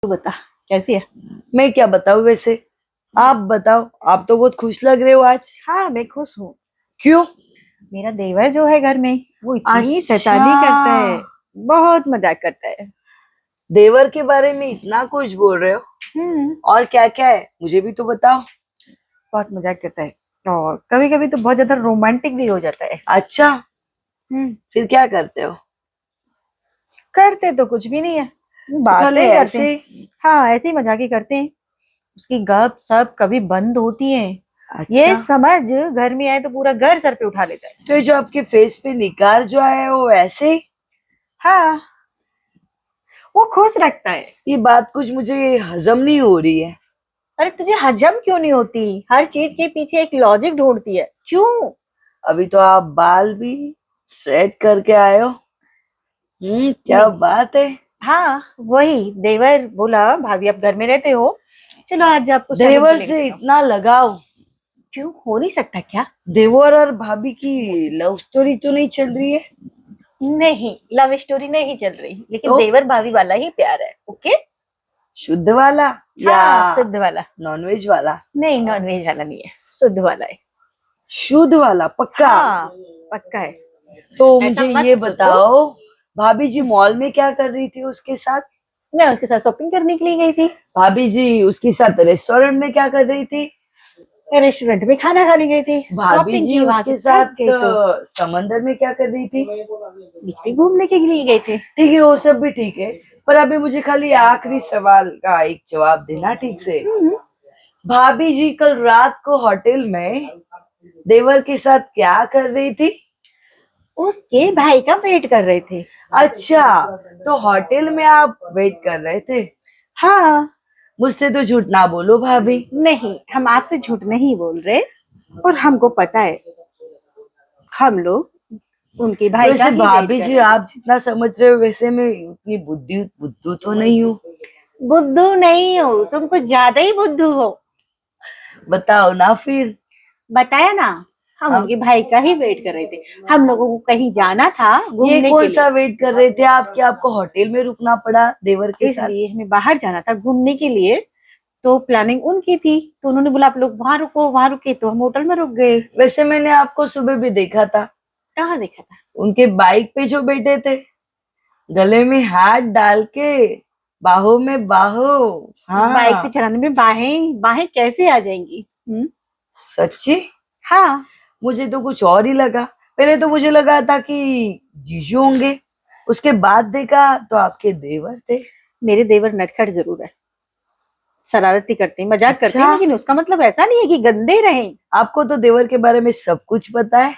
तू बता कैसी है। मैं क्या बताऊं वैसे। आप बताओ, आप तो बहुत खुश लग रहे हो आज। हाँ मैं खुश हूँ। क्यों? मेरा देवर जो है घर में वो इतनी अच्छा, शैतानी करता है, बहुत मजाक करता है। देवर के बारे में इतना कुछ बोल रहे हो। हम्म। और क्या क्या है, मुझे भी तो बताओ। बहुत मजाक करता है और कभी कभी तो बहुत ज्यादा रोमांटिक भी हो जाता है। अच्छा, हम्म। फिर क्या करते हो? करते तो कुछ भी नहीं है, तो खाली बातें ही करते ऐसे? हैं। हाँ ऐसे ही मजाक ही करते हैं। उसकी गप सप कभी बंद होती है। ये अच्छा, समझ घर में आए तो पूरा घर सर पे उठा लेता है। तो ये जो आपके फेस पे निखार जो आया है वो ऐसे ही? हाँ वो खुश रखता है। ये बात कुछ मुझे हजम नहीं हो रही है। अरे तुझे हजम क्यों नहीं होती? हर चीज के पीछे एक लॉजिक ढूंढती है क्यों? अभी तो आप बाल भी स्ट्रेट करके आए हो। क्या नहीं। बात है। हाँ वही देवर बोला भाभी आप घर में रहते हो, चलो आज आपको सैलून पे देवर लेके से चलो। इतना लगाव? क्यों हो नहीं सकता क्या? देवर और भाभी की लव स्टोरी तो नहीं चल रही है? नहीं लव स्टोरी नहीं चल रही, लेकिन तो देवर भाभी वाला ही प्यार है। ओके। शुद्ध वाला या हाँ शुद्ध वाला। नॉनवेज वाला? नहीं नॉन वेज वाला नहीं है, शुद्ध वाला है। शुद्ध वाला पक्का? हाँ पक्का है। तो ऐसा मुझे मत ये सोचो। बताओ, भाभी जी मॉल में क्या कर रही थी उसके साथ? मैं उसके साथ शॉपिंग करने के लिए गई थी। भाभी जी उसके साथ रेस्टोरेंट में क्या कर रही थी? रेस्टोरेंट में खाना खाने गई थी, भाभी शॉपिंग जी की, वहां से उसके थक साथ गई तो समंदर में क्या कर रही थी? बीच में घूमने के लिए गए थे। ठीक है, वो सब भी ठीक है। पर अभी मुझे खाली आखिरी सवाल का एक जवाब देना ठीक से। हम्म। भाभी जी कल रात को होटल में देवर के साथ क्या कर रही थी? उसके भाई का वेट कर रहे थे। अच्छा, तो होटल में आप वेट कर रहे थे? हाँ। मुझसे तो झूठ ना बोलो भाभी। नहीं हम आपसे झूठ नहीं बोल रहे, और हमको पता है हम लोग उनके भाई का वैसे ही वेट भाभी कर जी रहे थे। आप जितना समझ रहे हो वैसे मैं उतनी बुद्धि बुद्धू तो नहीं हूँ। बुद्धू नहीं हो तुम, कुछ ज्यादा ही बुद्धू हो। बताओ ना फिर। बताया ना, हम हम उनके भाई का ही वेट कर रहे थे। हम लोगों को कहीं जाना था ये घूमने के कौन सा लिए, वेट कर रहे थे आप? क्या आपको होटल में रुकना पड़ा देवर के साथ? इसलिए हमें बाहर जाना था घूमने के लिए। तो प्लानिंग उनकी थी, तो उन्होंने बोला आप लोग वहां रुको, वहां रुके तो हम होटल में रुक गए। वैसे मैंने आपको सुबह भी देखा था, कहाँ देखा था? उनके बाइक पे जो बैठे थे, गले में हाथ डाल के, बाहों में बाहों। बाइक पे हाँ, चलाने में बाहें बाहें कैसे आ जाएंगी? सच्ची? हाँ। मुझे तो कुछ और ही लगा। पहले तो मुझे लगा था कि जीजू होंगे, उसके बाद देखा तो आपके देवर थे। मेरे देवर नटखट जरूर है, शरारती करते हैं, मजाक करते अच्छा, हैं, लेकिन उसका मतलब ऐसा नहीं है कि गंदे रहें। आपको तो देवर के बारे में सब कुछ पता है।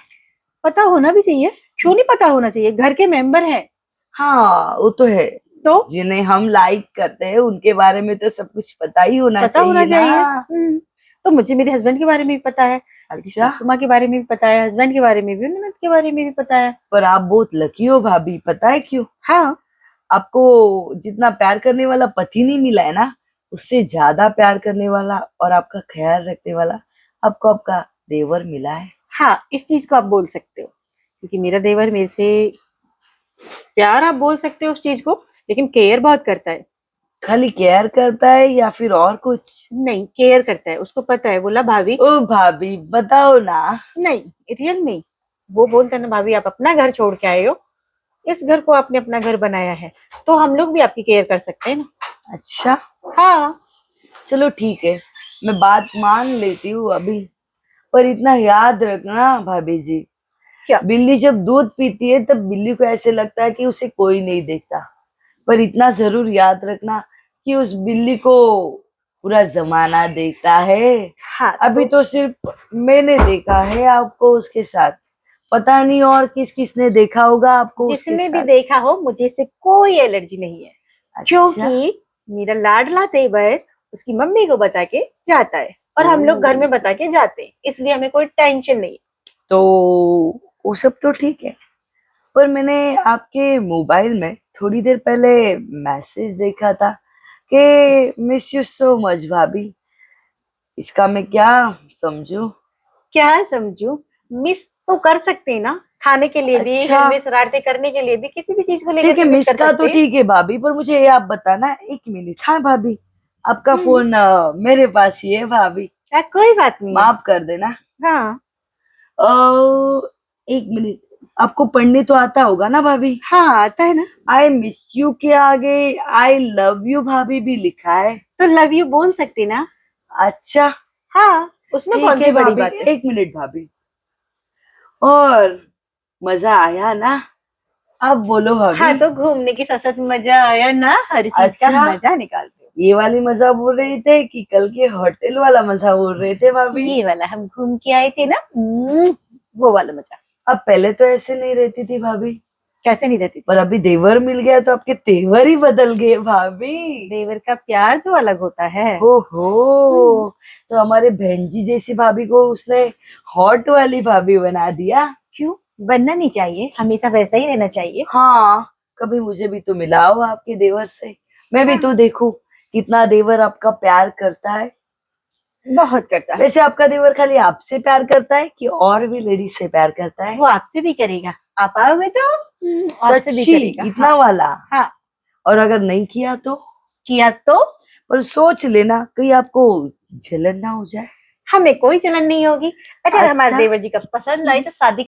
पता होना भी चाहिए, क्यों नहीं पता होना चाहिए, घर के मेंबर हैं। हाँ वो तो है। तो जिन्हें हम लाइक करते हैं उनके बारे में तो सब कुछ पता ही होना पता होना चाहिए ना। चाहिए। तो मुझे मेरे हस्बैंड के बारे में भी पता है, मेरी अच्छा, सासू माँ के बारे में भी पता है, हस्बैंड के बारे में भी, ननद के बारे में भी पता है। पर आप बहुत लकी हो भाभी, पता है क्यों? हाँ। आपको जितना प्यार करने वाला पति नहीं मिला है ना, उससे ज्यादा प्यार करने वाला और आपका ख्याल रखने वाला आपको आपका देवर मिला है। हाँ इस चीज को आप बोल सकते हो, क्योंकि मेरा देवर मेरे से प्यार आप बोल सकते हो उस चीज को, लेकिन केयर बहुत करता है। खाली केयर करता है या फिर और कुछ? नहीं केयर करता है, उसको पता है, बोला भाभी। ओ भाभी बताओ ना। नहीं रियल में वो बोलता है ना, भाभी आप अपना घर छोड़ के आए हो, इस घर को आपने अपना घर बनाया है, तो हम लोग भी आपकी केयर कर सकते हैं ना। अच्छा, हाँ। चलो ठीक है, मैं बात मान लेती हूँ अभी। पर इतना याद रखना भाभी जी, क्या? बिल्ली जब दूध पीती है तब बिल्ली को ऐसे लगता है कि उसे कोई नहीं देखता। पर इतना जरूर याद रखना कि उस बिल्ली को पूरा जमाना देखता है। हाँ अभी तो सिर्फ मैंने देखा है आपको उसके साथ, पता नहीं और किस किस ने देखा होगा आपको उसके जिसने भी साथ। देखा हो मुझे इससे कोई एलर्जी नहीं है, अच्छा। क्योंकि मेरा लाडला तेवर उसकी मम्मी को बता के जाता है, और हम लोग घर में बता के जाते हैं, इसलिए हमें कोई टेंशन नहीं। तो वो सब तो ठीक है, पर मैंने आपके मोबाइल में थोड़ी देर पहले मैसेज देखा था कि मिस यू सो मच भाभी। इसका मैं क्या समझू? क्या समझू? मिस तो कर सकते हैं ना, खाने के लिए भी, अच्छा। घर में शरारतें करने के लिए भी, किसी भी चीज को लेकर ठीक है, के मिस कर मिस का तो सकते हैं। ठीक है भाभी, पर मुझे ये आप बताना, 1 मिनट। हाँ भाभी, आपका हम्म। फोन मेरे पास ही है भाभी, कोई बात नहीं है। माफ कर देना। हाँ। 1 मिनट, आपको पढ़ने तो आता होगा ना भाभी? हाँ आता है ना। आई मिस यू के आगे आई लव यू भाभी भी लिखा है। तो लव यू बोल सकती ना। अच्छा, हाँ, उसमें ठीक कौन है सी बड़ी भाभी, बात है। 1 मिनट भाभी। और मजा आया ना? आप बोलो हाँ, भाभी। तो घूमने की ससत मजा आया ना, हर चीज का अच्छा, मजा निकालते हो। ये वाली मजा बोल रहे थे कि कल के होटल वाला मजा बोल रहे थे भाभी? ये वाला हम घूम के आए थे ना, वो वाला मजा। अब पहले तो ऐसे नहीं रहती थी भाभी, कैसे नहीं रहती थी। पर अभी देवर मिल गया तो आपके तेवर ही बदल गए भाभी। देवर का प्यार जो अलग होता है। हो, तो हमारे बहन जी जैसी भाभी को उसने हॉट वाली भाभी बना दिया। क्यों बनना नहीं चाहिए, हमेशा वैसा ही रहना चाहिए। हाँ, कभी मुझे भी तो मिलाओ आपके देवर से, मैं भी हाँ। तो देखूं कितना देवर आपका प्यार करता है। बहुत करता है। वैसे आपका देवर खाली आपसे प्यार करता है कि और भी लेडीज से प्यार करता है? वो आपसे भी करेगा, आप आओगे तो आपसे भी सच्ची, करेगा। इतना हाँ। वाला? हाँ, और अगर नहीं किया तो? किया तो पर सोच लेना कहीं आपको जलन ना हो जाए। हमें कोई जलन नहीं होगी। अगर हमारे अच्छा। देवर जी का पसंद आई तो शादी